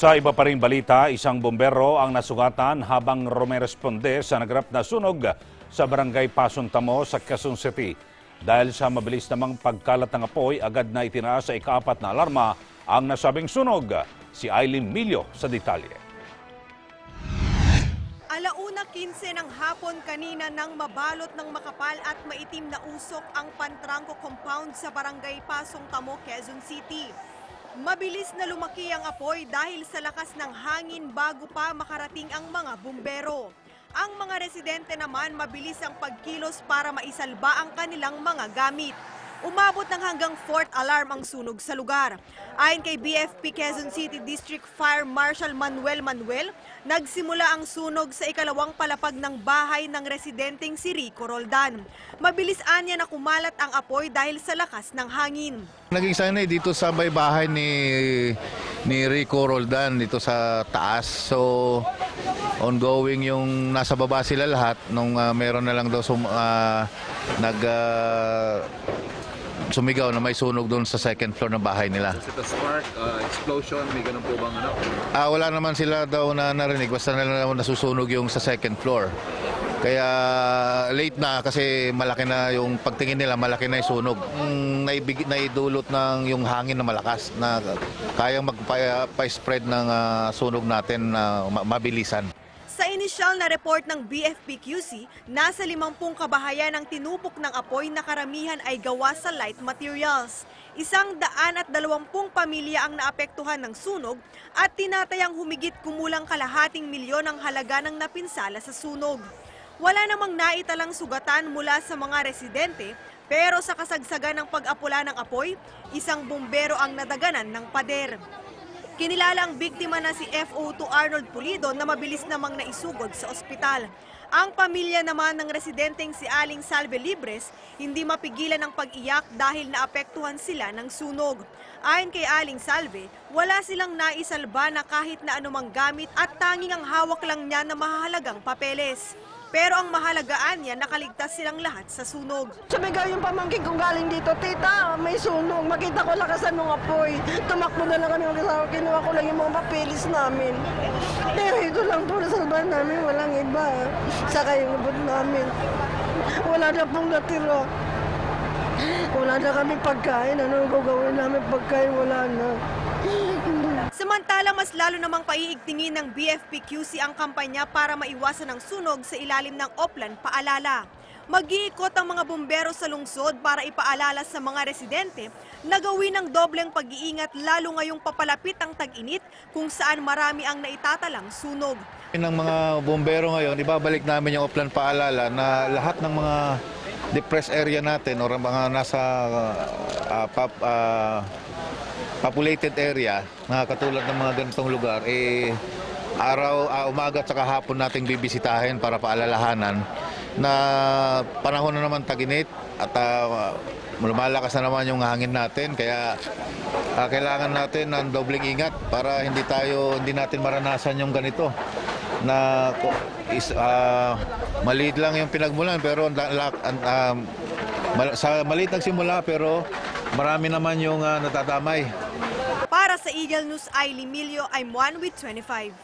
Sa iba pa ring balita, isang bombero ang nasugatan habang rumeresponde sa naganap na sunog sa barangay Pasong Tamo sa Quezon City. Dahil sa mabilis namang pagkalat ng apoy, agad na itinaas sa ika-4 na alarma ang nasabing sunog. Si Aileen Milio sa detalye. 1:15 ng hapon kanina nang mabalot ng makapal at maitim na usok ang Pantrangco compound sa barangay Pasong Tamo, Quezon City. Mabilis na lumaki ang apoy dahil sa lakas ng hangin bago pa makarating ang mga bumbero. Ang mga residente naman mabilis ang pagkilos para maisalba ang kanilang mga gamit. Umabot ng hanggang 4th alarm ang sunog sa lugar. Ayon kay BFP Quezon City District Fire Marshal Manuel, nagsimula ang sunog sa ikalawang palapag ng bahay ng residenteng si Rico Roldan. Mabilis anya na kumalat ang apoy dahil sa lakas ng hangin. Naging sanay dito sa bahay ni Rico Roldan dito sa taas. So ongoing yung nasa baba sila lahat nung meron na lang daw sumigaw na may sunog doon sa second floor ng bahay nila. Was it a spark, explosion, may ganun po bang ano? Wala naman sila daw na narinig, basta na lang nasusunog yung sa second floor. Kaya late na kasi malaki na yung pagtingin nila, malaki na yung sunog. Naidulot ng yung hangin na malakas na kayang magpa-spread ng sunog natin na mabilisan. Sa inisyal na report ng BFP-QC, nasa 50 kabahayan ang tinupok ng apoy na karamihan ay gawa sa light materials. 120 pamilya ang naapektuhan ng sunog at tinatayang humigit kumulang kalahating milyon ang halaga ng napinsala sa sunog. Wala namang naitalang sugatan mula sa mga residente, pero sa kasagsagan ng pag-apula ng apoy, isang bumbero ang nadaganan ng pader. Kinilala ang biktima na si FO2 Arnold Pulido na mabilis namang naisugod sa ospital. Ang pamilya naman ng residenteng si Aling Salve Libres hindi mapigilan ang pag-iyak dahil naapektuhan sila ng sunog. Ayon kay Aling Salve, wala silang naisalba na kahit na anumang gamit at tanging ang hawak lang niya na mahalagang papeles. Pero ang mahalagaan niya, nakaligtas silang lahat sa sunog. Sumigaw yung pamangkin kong galing dito, tita, may sunog. Makita ko lakasan ng apoy. Tumakbo na lang kami mag-asawa. Kinuha ko lang yung mga papeles namin. Pero ito lang po nasalbahan namin, walang iba. Saka yung abot namin. Wala na pong natira. Wala na kami pagkain. Ano gagawin namin pagkain? Wala na. Samantala, mas lalo namang paiigtingin ng BFP-QC ang kampanya para maiwasan ang sunog sa ilalim ng Oplan Paalala. Mag-iikot ang mga bumbero sa lungsod para ipaalala sa mga residente na gawin ng dobleng pag-iingat lalo ngayong papalapit ang tag-init kung saan marami ang naitatalang sunog. Ng mga bumbero ngayon, ibabalik namin yung Oplan Paalala na lahat ng mga depressed area natin o mga nasa populated area na katulad ng mga ganitong lugar, umaga at saka hapon nating bibisitahin para paalalahanan na panahon na naman tag-init at lumalakas na naman yung hangin natin. Kaya kailangan natin ng dobleng ingat para hindi natin maranasan yung ganito na maliit lang yung pinagmulan pero sa maliit nagsimula pero marami naman yung natatamay. Para sa Eagle News, Aileen Milio, I'm 1 with 25.